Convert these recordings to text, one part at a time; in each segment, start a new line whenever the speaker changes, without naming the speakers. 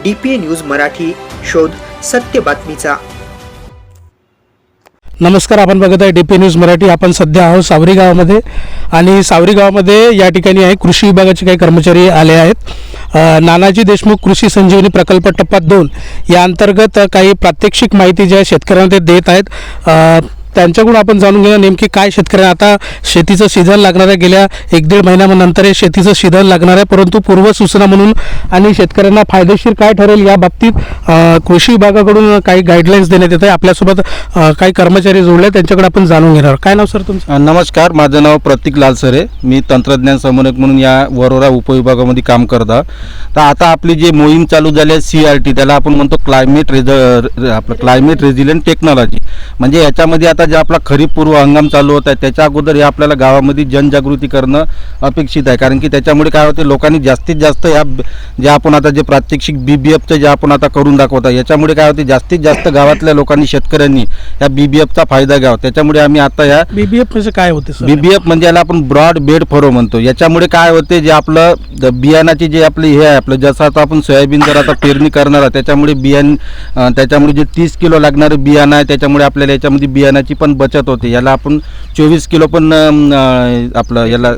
DPA news Marathi, शोध सत्य बातमीचा.
नमस्कार, आपण बघत आहे DPA न्यूज मराठी. आपण सध्या आहोत सावरी गावामध्ये आणि सावरी गावामध्ये या ठिकाणी आहे कृषी विभागाचे काही कर्मचारी आले आहेत. नानाजी देशमुख कृषी संजीवनी प्रकल्प टप्पा 2 या अंतर्गत काही प्रात्यक्षिक माहिती ज्या शेतकऱ्यांना ते देत आहेत. त्यांच्याकडून आपण जाणून घेऊया नेमकी काय शेतकऱ्यांना आता शेतीचं सीझन लागणार आहे. गेल्या 1-1.5 महिन्यानंतर हे शेतीचं सीझन लागणार आहे, परंतु पूर्वसूचना म्हणून आणि शेतकऱ्यांना फायदेशीर काय ठरेल या बाबतीत कृषी विभागाकडून काही गाईडलाईन्स देण्यात येत आहे. आपल्यासोबत काही कर्मचारी जोडले, त्यांच्याकडे आपण जाणून घेणार. काय नाव सर तुमचं?
नमस्कार, माझं नाव प्रतीक लालसरे. मी तंत्रज्ञान समन्वयक म्हणून या वरोरा उपविभागामध्ये काम करता. तर आता आपली जी मोहीम चालू झाली आहे CRT, त्याला आपण म्हणतो क्लायमेट रेझिलियंट टेक्नॉलॉजी. म्हणजे याच्यामध्ये आता जे आपला खरीप पूर्व हंगाम चालू होत आहे त्याच्या अगोदर हे आपल्याला गावामध्ये जनजागृती करणं अपेक्षित आहे. कारण की त्याच्यामुळे काय होते, लोकांनी जास्तीत जास्त या जे आपण आता जे प्रात्यक्षिक BBFचं जे आपण आता करून दाखवता, याच्यामुळे काय होते, जास्तीत जास्त गावातल्या लोकांनी, शेतकऱ्यांनी या BBFचा फायदा घ्यावा. त्याच्यामुळे आम्ही आता या
BBF म्हणजे काय होते सर?
BBF म्हणजे याला आपण ब्रॉड बेड फरो म्हणतो. याच्यामुळे काय होते, जे आपलं बियाणाची जे आपली हे आहे, आपलं जसं आता आपण सोयाबीन जर आता पेरणी करणार आहे, त्याच्यामुळे त्याच्यामुळे जे 30 किलो लागणारं बियाणं आहे, त्याच्यामुळे आपल्याला याच्यामध्ये बियाणाची पण बचत होते. याला आपण 24 किलो पण आपलं याला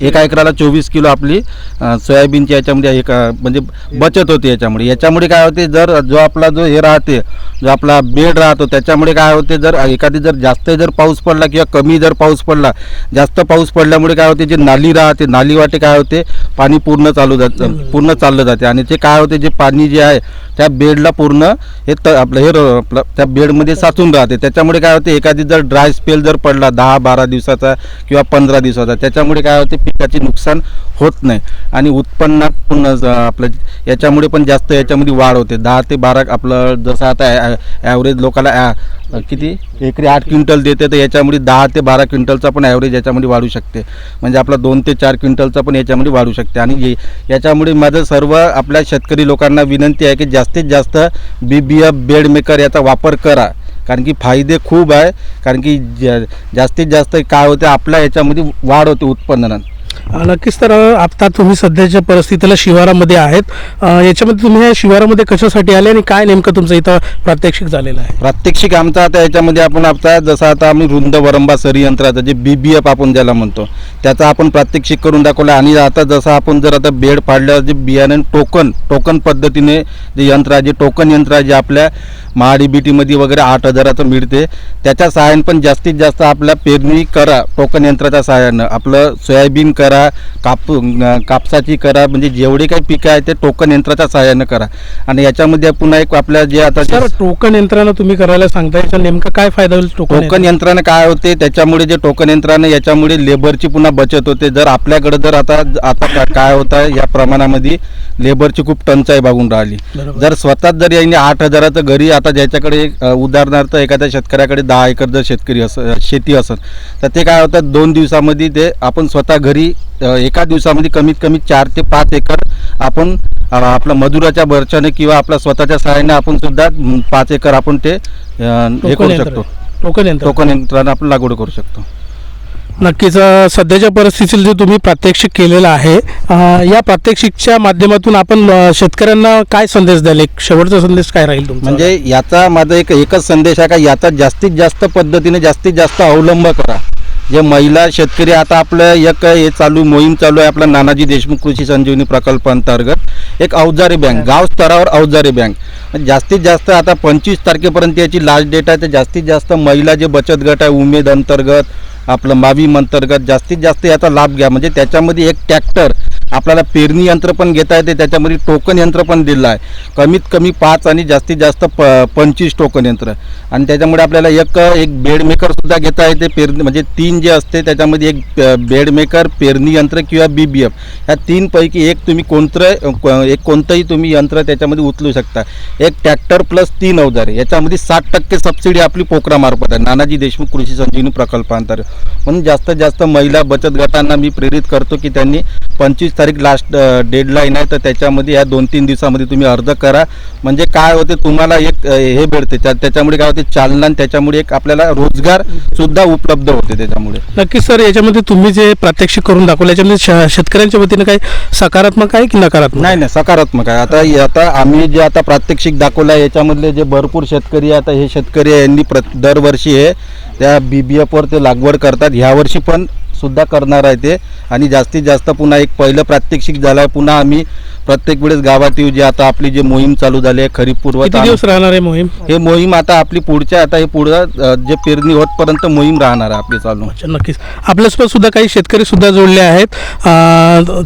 एका एकराला 24 किलो आपली सोयाबीनची याच्यामध्ये म्हणजे बचत होते. याच्यामुळे काय होते, जर जो आपला जो हे राहते, जो आपला बेड राहतो, त्याच्यामुळे काय होते, जर एखादी जर जास्त जर पाऊस पडला किंवा कमी जर पाऊस पडला, जास्त पाऊस पडल्यामुळे काय होते, जे नाली राहते, नाली वाटे काय होते, पाणी पूर्ण चाललं जाते आणि ते काय होते, जे पाणी जे आहे त्या बेडला पूर्ण हे आपलं त्या बेडमध्ये साचून राहते. त्याच्यामुळे काय होते, एखादी जर ड्राय स्पेल जर पडला 10-12 दिवसाचा किंवा 15 दिवसाचा, त्याच्यामुळे काय होते, पिकाचे नुकसान होत नाही आणि उत्पन्नात पण आपलं याच्यामुळे पण जास्त याच्यामध्ये वाढ होते. 10 ते 12 आपलं जसं आता ॲव्हरेज लोकाला किती एकरी 8 क्विंटल देते, तर याच्यामुळे 10 ते 12 क्विंटलचा पण ॲव्हरेज याच्यामध्ये वाढू शकते. म्हणजे आपला 2 ते 4 क्विंटलचा पण याच्यामध्ये वाढू शकते. आणि याच्यामुळे माझं सर्व आपल्या शेतकरी लोकांना विनंती आहे की जास्तीत जास्त BBF बेड मेकर याचा वापर करा. कारण की फायदे खूप आहे. कारण की जास्तीत जास्त काय होते, आपल्या याच्यामध्ये वाढ होते उत्पन्नात.
नक्कीच. तर आता तुम्ही सध्याच्या परिस्थितीला शिवारामध्ये आहेत. याच्यामध्ये तुम्ही या शिवारामध्ये कशासाठी आले आणि काय नेमकं तुमचं इथं प्रात्यक्षिक झालेलं आहे?
प्रात्यक्षिक आमचा आता याच्यामध्ये आपण आता जसं आता आम्ही रुंद वरंबा सरी यंत्राचं जे BBF आपण ज्याला म्हणतो, त्याचा आपण प्रात्यक्षिक करून दाखवलं. आणि आता जसं आपण जर आता बेड पाडल्यावर जे बियाणं टोकन पद्धतीने जे यंत्र आहे, जे टोकन यंत्र आहे, जे आपल्या MHDBTमध्ये वगैरे 8,000चं मिळते, त्याच्या सहाय्याने पण जास्तीत जास्त आपल्या पेरणी करा. टोकन यंत्राच्या सहाय्यानं आपलं सोयाबीन करा, कापसाची करा, म्हणजे जेवढे काही पिकं आहे ते टोकन यंत्राच्या सहाय्यानं करा. आणि याच्यामध्ये पुन्हा एक आपल्या जे आता
टोकन यंत्रानं तुम्ही करायला सांगता, याचा नेमका काय फायदा होईल?
टोकन यंत्रानं काय होते, त्याच्यामुळे जे टोकन यंत्रानं याच्यामुळे लेबरची पुन्हा बचत होते. जर आपल्याकडे जर आता काय होत आहे, या प्रमाणामध्ये लेबरची खूप टंचाई भागून राहिली. जर स्वतःच जर यांनी 8,000चं घरी, आता ज्याच्याकडे उदाहरणार्थ एखाद्या शेतकऱ्याकडे 10 एकर जर शेती असेल, तर ते काय होतं, 2 दिवसामध्ये ते आपण स्वतः घरी एका दिवसामध्ये कमीत कमी 4 ते 5 एकर आपण आपल्या मजुराच्या बर्चाने किंवा आपल्या स्वतःच्या सहाय्याने आपण सुद्धा 5 एकर आपण ते हे करू शकतो. टोकन यंत्रानं आपण लागवड करू शकतो.
नक्कीच. सध्याच्या परिस्थितीला जे तुम्ही प्रात्यक्षिक केलेलं आहे, या प्रात्यक्षिकच्या माध्यमातून आपण शेतकऱ्यांना काय संदेश द्याल? एक शेवटचा संदेश काय राहील तुमचा?
म्हणजे याचा माझा एकच संदेश आहे का, याचा जास्तीत जास्त पद्धतीने जास्तीत जास्त अवलंब करा. जे महिला शेतकरी, आता आपलं एक मोहीम चालू आहे आपला नानाजी देशमुख कृषी संजीवनी प्रकल्प अंतर्गत एक अवजारी बँक, गाव स्तरावर अवजारी बँक. जास्तीत जास्त आता 25 तारखेपर्यंत याची लास्ट डेट आहे. तर जास्तीत जास्त महिला जे बचत गट आहे, उमेद अंतर्गत, आपलं मावीम अंतर्गत जास्तीत जास्त याचा लाभ घ्या. म्हणजे त्याच्यामध्ये एक ट्रॅक्टर, आपल्याला पेरणी यंत्र पण घेता येते, त्याच्यामध्ये टोकन यंत्र पण दिलं आहे. कमीत कमी 5 आणि जास्तीत जास्त 25 टोकन यंत्र. आणि त्याच्यामुळे आपल्याला एक बेड मेकर सुद्धा घेता येते. पेरणी म्हणजे 3 जे असते, त्याच्यामध्ये एक बेड मेकर, पेरणी यंत्र किंवा BBF, ह्या 3 पैकी एक तुम्ही कोणतंही तुम्ही यंत्र त्याच्यामध्ये उचलू शकता. एक ट्रॅक्टर प्लस 3 अवजारे, याच्यामध्ये 60% सबसिडी आपली पोकरामार्फत आहे, नानाजी देशमुख कृषी संजीवनी प्रकल्पांतर्गत. म्हणून जास्तीत जास्त महिला बचत गटांना मी प्रेरित करतो की त्यांनी 25 तारीख लास्ट डेडलाईन आहे, तर त्याच्यामध्ये या 2-3 दिवसामध्ये तुम्ही अर्ज करा. म्हणजे काय होते तुम्हाला एक हे भेटते त्याच्यामुळे काय होते चालना, आणि त्याच्यामुळे एक आपल्याला रोजगार सुद्धा उपलब्ध होते त्याच्यामुळे.
नक्कीच सर, याच्यामध्ये तुम्ही जे प्रात्यक्षिक करून दाखवलं याच्यामध्ये शेतकऱ्यांच्या वतीने काही सकारात्मक आहे की नकारात्मक?
नाही सकारात्मक आहे. आता आम्ही जे आता प्रात्यक्षिक दाखवलं आहे याच्यामधले जे भरपूर शेतकरी आता हे शेतकरी यांनी दरवर्षी हे त्या BBF ते लागवड करतात. ह्यावर्षी पण सुद्धा करणार आहे ते, आणि जास्तीत जास्त पुन्हा एक पहिलं प्रात्यक्षिक झालं आहे. पुन्हा आम्ही प्रत्येक वेळेस गावात येऊ, जे आता आपली जी मोहीम चालू झाली आहे खरीप पूर्व.
किती दिवस राहणार आहे मोहीम?
हे मोहीम आता आपली पुढच्या आता हे पुढं जे पेरणी होतपर्यंत मोहीम राहणार आहे आपली चालू.
नक्कीच. आपल्यासोबत सुद्धा काही शेतकरी सुद्धा जोडले आहेत.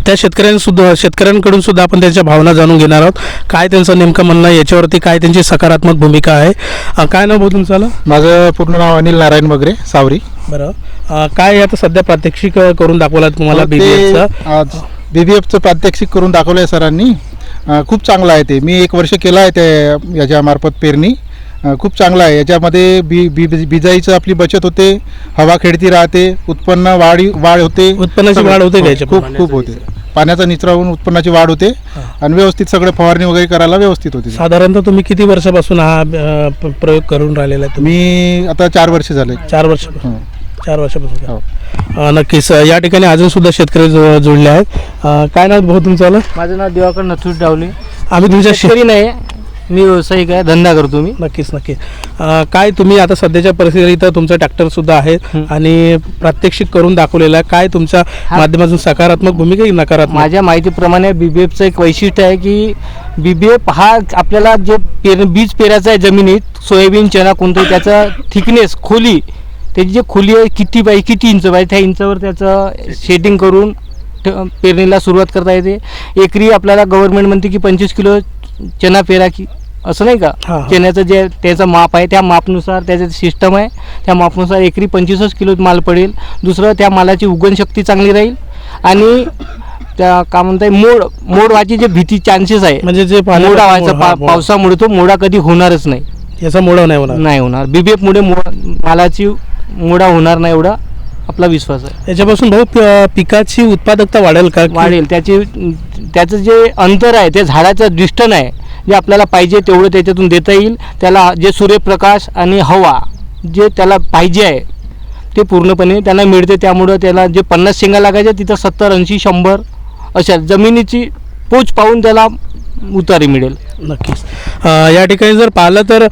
त्या शेतकऱ्यांकडून सुद्धा आपण त्यांच्या भावना जाणून घेणार आहोत. काय त्यांचं नेमकं म्हणणं आहे याच्यावरती, काय त्यांची सकारात्मक भूमिका आहे. काय नाव बोल तुमचं?
माझं पूर्ण नाव अनिल नारायण बगरे, सावरी.
बरं, काय आता सध्या प्रात्यक्षिक करून दाखवला तुम्हाला BBFचं?
आज BBFचं प्रात्यक्षिक करून दाखवलं आहे सरांनी. खूप चांगलं आहे ते. मी 1 वर्ष केलं आहे ते याच्यामार्फत पेरणी. खूप चांगलं आहे. याच्यामध्ये बिजाईचं आपली बचत होते, हवा खेळती राहते, उत्पन्न वाढ होते,
उत्पन्नाची वाढ होते का याच्या?
खूप होते. पाण्याचा निचरा होऊन उत्पन्नाची वाढ होते आणि व्यवस्थित सगळे फवारणी वगैरे करायला व्यवस्थित होते.
साधारणतः तुम्ही किती वर्षापासून हा प्रयोग करून राहिलेला आहे?
मी आता 4 वर्ष झाले.
4 वर्षापासून. 4 वर्षापासून.
हो.
नक्कीच. या ठिकाणी अजून सुद्धा शेतकरी जोडले आहेत. काय नाव भाऊ तुमचं?
माझं नाव दिवाकर नथुर डावले.
आम्ही तुमच्या
शेतकरी नाही, मी व्यावसायिक आहे, धंदा करतो मी.
नक्कीच. काय तुम्ही आता सध्याच्या परिस्थितीत इथं तुमचं ट्रॅक्टर सुद्धा आहे आणि प्रात्यक्षिक करून दाखवलेलं आहे, काय तुमच्या माध्यमातून सकारात्मक भूमिका की नकारात्मक?
माझ्या माहितीप्रमाणे BBFचं एक वैशिष्ट्य आहे की BBF हा आपल्याला जे बीज पेरायचं आहे जमिनीत, सोयाबीन, चणा कोणतं, त्याचा थिकनेस, खोली, त्याची जी खोली आहे किती इंच पाहिजे त्या इंचावर त्याचं शेडिंग करून पेरणीला सुरुवात करता येते. एकरी आपल्याला गव्हर्नमेंट म्हणते की 25 किलो चणा पेरा, की असं नाही का? चण्याचं जे त्याचं माप आहे त्या मापनुसार त्याचं सिस्टम आहे, त्या मापनुसार एकरी 25 किलो माल पडेल. दुसरं, त्या मालाची उगवणशक्ती चांगली राहील आणि त्या काय म्हणताय मोड व्हायची जे भीती चान्सेस आहे,
म्हणजे जे
मोडा व्हायचा पावसामुळे तो मोडा कधी होणारच नाही.
याचा मोडा नाही होणार.
BBF मुळे मालाची मोडा होणार नाही एवढा आपला विश्वास आहे.
याच्यापासून भाऊ पिकाची उत्पादकता वाढेल का?
वाढेल. त्याचं जे अंतर आहे, ते झाडाचं डिस्टन्स आहे, जे आपल्याला पाहिजे तेवढं त्याच्यातून देता येईल. त्याला जे सूर्यप्रकाश आणि हवा जे त्याला पाहिजे आहे ते पूर्णपणे त्यांना मिळते. त्यामुळं त्याला जे 50 शेंगा लागायच्या तिथं 70, 80, 100 अशा जमिनीची पोच पाहून त्याला उतारी मिळेल.
नक्कीच. या ठिकाणी जर पाहिलं तर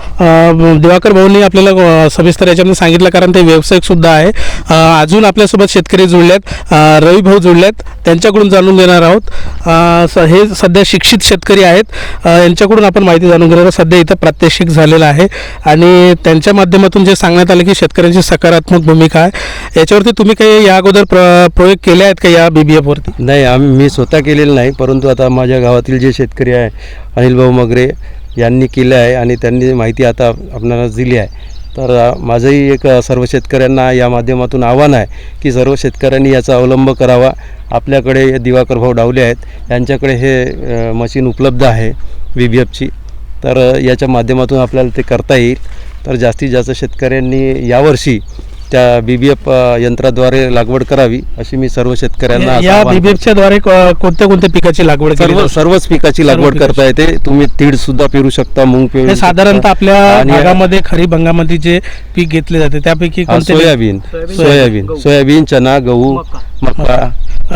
दिवाकर भाऊंनी आपल्याला सविस्तर याच्यामध्ये सांगितलं, कारण ते व्यावसायिक सुद्धा आहे. अजून आपल्यासोबत शेतकरी जुळलेत, रवी भाऊ जुळलेत, त्यांच्याकडून जाणून घेणार आहोत. हे सध्या शिक्षित शेतकरी आहेत, यांच्याकडून आपण माहिती जाणून घेणार. सध्या इथं प्रात्यक्षिक झालेलं आहे आणि त्यांच्या माध्यमातून जे सांगण्यात आलं की शेतकऱ्यांची सकारात्मक भूमिका आहे. याच्यावरती तुम्ही काही या अगोदर प्रयोग केले आहेत का या BBF वरती?
नाही, मी स्वतः केलेलं नाही, परंतु आता माझ्या गावातील जे शेतकरी आहे अनिल भाऊ मगरे यांनी केलं आहे आणि त्यांनी माहिती आता आपल्याला दिली आहे. तर माझंही एक सर्व शेतकऱ्यांना या माध्यमातून आव्हान आहे की सर्व शेतकऱ्यांनी याचा अवलंब करावा. आपल्याकडे दिवाकर भाऊ डावले आहेत, यांच्याकडे हे मशीन उपलब्ध आहे BBFची, तर याच्या माध्यमातून आपल्याला ते करता येईल. तर जास्तीत जास्त शेतकऱ्यांनी यावर्षी त्या BBF यंत्राद्वारे लागवड करावी अशी मी सर्व शेतकऱ्यांना.
या BBFच्या द्वारे कोणत्या पिकाची लागवड?
सर्वच पिकाची लागवड करता येते. तुम्ही तीळ सुद्धा पेरू शकता, मूग पेरू.
साधारणतः आपल्या भागामध्ये खरीप हंगामामध्ये जे पीक घेतले जाते त्यापैकी
सोयाबीन, चना, गहू, मका.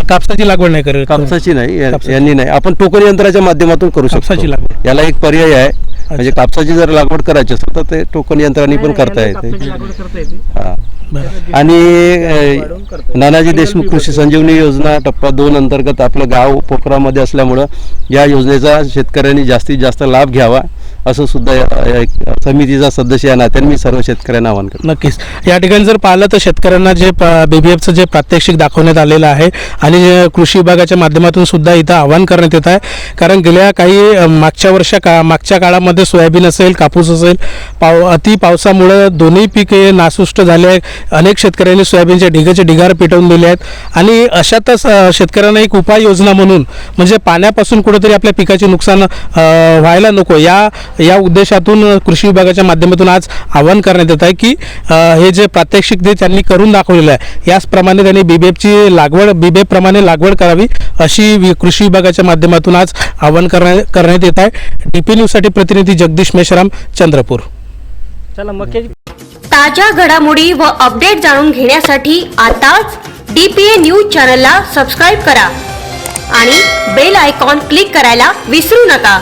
कापसाची लागवड नाही करत?
कापसाची नाही, यांनी नाही. आपण टोकन यंत्राच्या माध्यमातून करू शकतो.
कापसाची लागवड
याला एक पर्याय आहे. म्हणजे कापसाची जर लागवड करायची असेल तर ते टोकन यंत्राने पण करता येते. हा. आणि नानाजी देशमुख कृषी संजीवनी योजना टप्पा 2 अंतर्गत आपलं गाव पोखरामध्ये असल्यामुळं या योजनेचा शेतकऱ्यांनी जास्तीत जास्त लाभ घ्यावा असं सुद्धा एक समितीचा सदस्य या नात्याने मी सर्व शेतकऱ्यांना आवाहन करतो.
नक्कीच. या ठिकाणी जर पाहिलं तर शेतकऱ्यांना जे BBFचं जे प्रात्यक्षिक दाखवण्यात आलेलं आहे आणि कृषी विभागाच्या माध्यमातून सुद्धा इथं आवाहन करण्यात येत आहे. कारण गेल्या काही मागच्या काळामध्ये सोयाबीन असेल, कापूस असेल, अति पावसामुळं दोन्ही पिके नासुष्ट झाले आहे. अनेक शेतकऱ्यांनी सोयाबीनच्या ढिगार पेटवून दिले आहेत आणि अशातच शेतकऱ्यांना एक उपाययोजना म्हणून म्हणजे पाण्यापासून कुठेतरी आपल्या पिकाचे नुकसान व्हायला नको, या या उद्देशातून कृषी विभागाच्या माध्यमातून आज आवाहन करण्यात येत आहे की हे जे प्रात्यक्षिक ते त्यांनी करून दाखवलेलं आहे याचप्रमाणे त्यांनी BBFची लागवड BBF प्रमाणे लागवड करावी अशी कृषी विभागाच्या माध्यमातून आज आवाहन करण्यात येत आहे. DP न्यूजसाठी प्रतिनिधी जगदीश मेश्राम, चंद्रपूर.
चला मक्याची
ताज्या घडामोडी व अपडेट जाणून घेण्यासाठी आताच DPA न्यूज चॅनलला सबस्क्राईब करा आणि बेल आयकॉन क्लिक करायला विसरू नका.